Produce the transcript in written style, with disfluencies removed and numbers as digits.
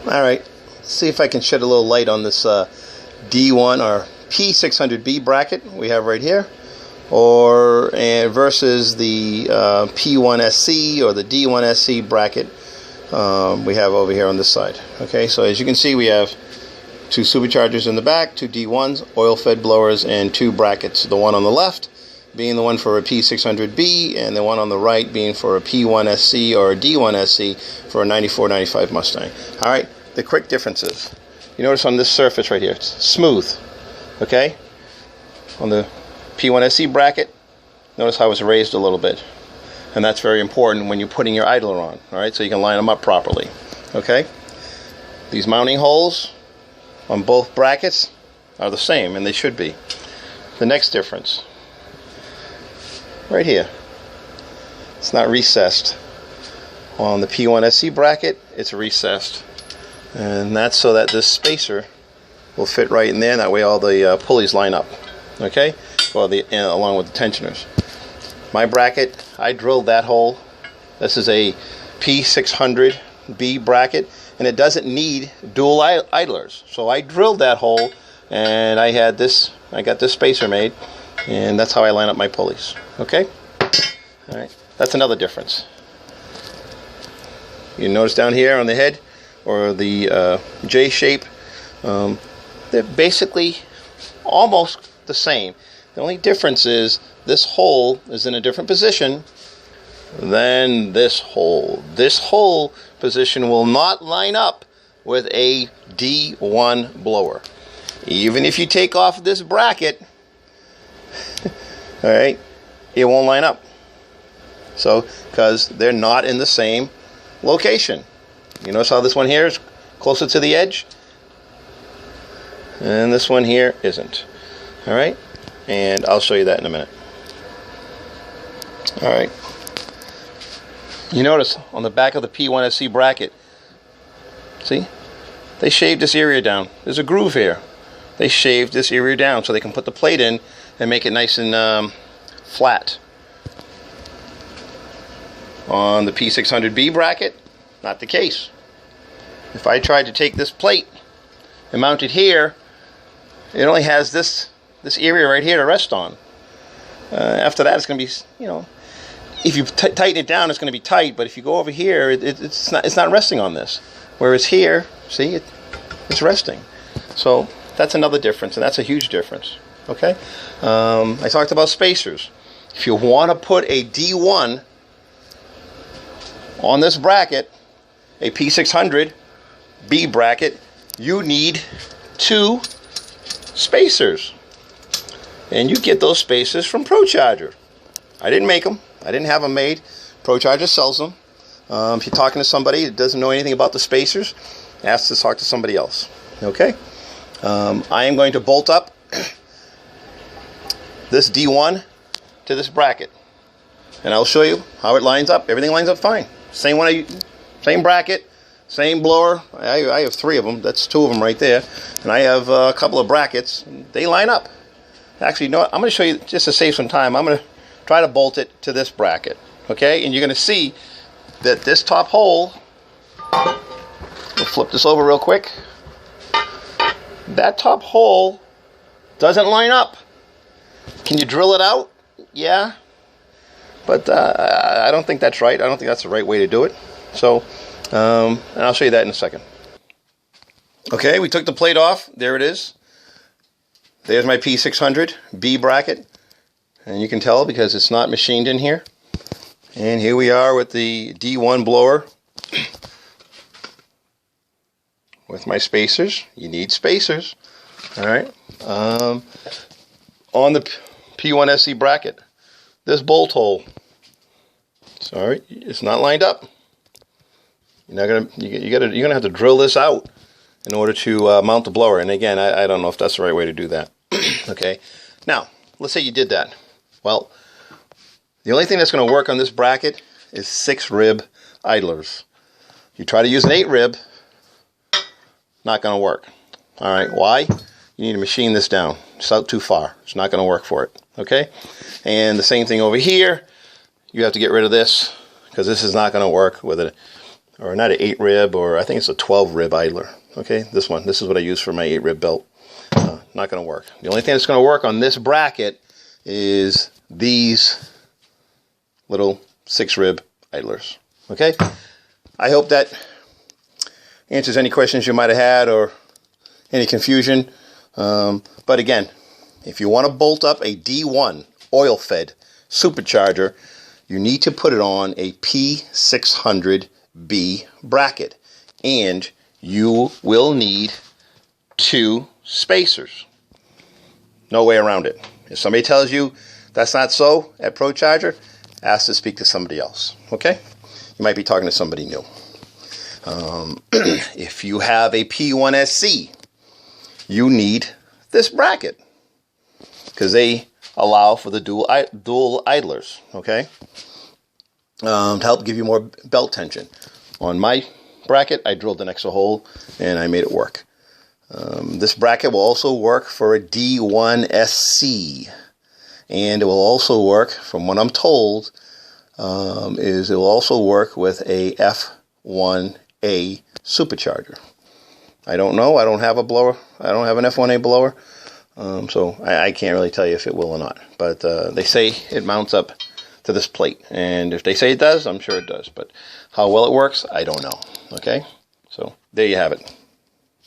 Alright, see if I can shed a little light on this D1 or P600B bracket we have right here, or versus the P1SC or the D1SC bracket we have over here on this side. Okay, so as you can see, we have two superchargers in the back, two D1s, oil-fed blowers, and two brackets. The one on the left being the one for a P600B, and the one on the right being for a P1SC or a D1SC for a 94-95 Mustang. Alright, the quick differences. You notice on this surface right here, it's smooth. Okay? On the P1SC bracket, notice how it's raised a little bit. And that's very important when you're putting your idler on. Alright, so you can line them up properly. Okay? These mounting holes on both brackets are the same, and they should be. The next difference, right here, it's not recessed. On the P1SC bracket, it's recessed, and that's so that this spacer will fit right in there. That way all the pulleys line up. Okay, well, along with the tensioners. My bracket, I drilled that hole. This is a P600B bracket, and it doesn't need dual idlers. So I drilled that hole, and I got this spacer made, and that's how I line up my pulleys. Okay? Alright, that's another difference. You notice down here on the head, or the J shape, they're basically almost the same. The only difference is this hole is in a different position than this hole. This hole position will not line up with a D1 blower. Even if you take off this bracket, alright, it won't line up. So, because they're not in the same location. You notice how this one here is closer to the edge? And this one here isn't. Alright? And I'll show you that in a minute. Alright. You notice on the back of the P1SC bracket, see? They shaved this area down. There's a groove here. They shaved this area down so they can put the plate in and make it nice and flat. On the P600B bracket, not the case. If I tried to take this plate and mount it here, it only has this area right here to rest on. After that, it's going to be, you know, if you tighten it down, it's going to be tight. But if you go over here, it's not resting on this. Whereas here, see, it's resting. So that's another difference, and that's a huge difference. Okay. I talked about spacers. If you want to put a D1 on this bracket, a P600B bracket, you need two spacers, and you get those spacers from ProCharger. I didn't make them. I didn't have them made. ProCharger sells them. If you're talking to somebody that doesn't know anything about the spacers, ask to talk to somebody else. Okay. I am going to bolt up this D1 to this bracket, and I'll show you how it lines up. Everything lines up fine. Same bracket, same blower. I have three of them. That's two of them right there. And I have a couple of brackets. They line up. Actually, you know what? I'm going to show you, just to save some time, I'm going to try to bolt it to this bracket. Okay? And you're going to see that this top hole, we'll flip this over real quick. That top hole doesn't line up. Can you drill it out? Yeah. But I don't think that's right. I don't think that's the right way to do it. So, and I'll show you that in a second. Okay, we took the plate off. There it is. There's my P600B bracket. And you can tell because it's not machined in here. And here we are with the D1 blower. With my spacers. You need spacers. Alright. On the P1SC bracket, this bolt hole, sorry, it's not lined up. You're gonna have to drill this out in order to mount the blower. And again, I don't know if that's the right way to do that. Okay. Now, let's say you did that. Well, the only thing that's going to work on this bracket is 6-rib idlers. You try to use an 8-rib, not going to work. All right. Why? You need to machine this down. It's out too far. It's not going to work for it. Okay. And the same thing over here. You have to get rid of this because this is not going to work with a or not an 8 rib, or I think it's a 12 rib idler. Okay, this is what I use for my 8 rib belt. Not going to work. The only thing that's going to work on this bracket is these little 6 rib idlers. Okay, I hope that answers any questions you might have had or any confusion. But again, if you want to bolt up a D1 oil-fed supercharger, you need to put it on a P600B bracket, and you will need 2 spacers. No way around it. If somebody tells you that's not so at ProCharger, ask to speak to somebody else. Okay? You might be talking to somebody new. If you have a P1SC, you need this bracket because they allow for the dual idlers. Okay? To help give you more belt tension. On my bracket, I drilled an extra hole and I made it work. This bracket will also work for a D1SC, and it will also work, from what I'm told, is it will also work with a F1A supercharger. I don't know. I don't have a blower. I don't have an F1A blower, so I can't really tell you if it will or not. But they say it mounts up to this plate, and if they say it does, I'm sure it does. But how well it works, I don't know. Okay, so there you have it.